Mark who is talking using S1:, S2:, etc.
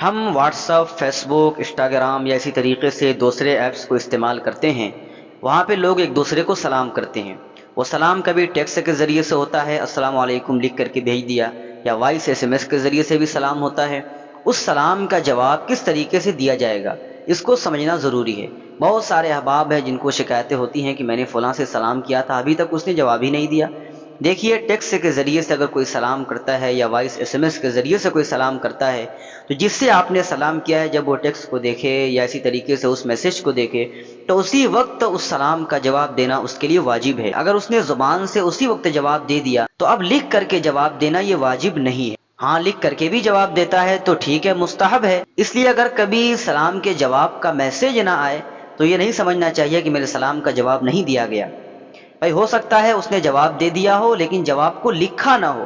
S1: ہم what's app, face بک، Instagram یا اسی طریقے سے دوسرے ایپس کو استعمال کرتے ہیں۔ وہاں پہ لوگ ایک دوسرے کو سلام کرتے ہیں۔ وہ سلام کبھی ٹیکسٹ کے ذریعے سے ہوتا ہے، السلام علیکم لکھ کر کے بھیج دیا، یا وائس ایس ایم ایس کے ذریعے سے بھی سلام ہوتا ہے۔ اس سلام کا جواب کس طریقے سے دیا جائے گا، اس کو سمجھنا ضروری ہے۔ بہت سارے احباب ہیں جن کو شکایتیں ہوتی ہیں کہ میں نے فلاں سے سلام کیا تھا، ابھی تک اس نے جواب ہی نہیں دیا۔ دیکھیے، ٹیکسٹ کے ذریعے سے اگر کوئی سلام کرتا ہے یا وائس ایس ایم ایس کے ذریعے سے کوئی سلام کرتا ہے، تو جس سے آپ نے سلام کیا ہے، جب وہ ٹیکسٹ کو دیکھے یا اسی طریقے سے اس میسج کو دیکھے، تو اسی وقت اس سلام کا جواب دینا اس کے لیے واجب ہے۔ اگر اس نے زبان سے اسی وقت جواب دے دیا تو اب لکھ کر کے جواب دینا یہ واجب نہیں ہے۔ ہاں، لکھ کر کے بھی جواب دیتا ہے تو ٹھیک ہے، مستحب ہے۔ اس لیے اگر کبھی سلام کے جواب کا میسج نہ آئے تو یہ نہیں سمجھنا چاہیے کہ میرے سلام کا جواب نہیں دیا گیا۔ بھائی، ہو سکتا ہے اس نے جواب دے دیا ہو لیکن جواب کو لکھا نہ ہو۔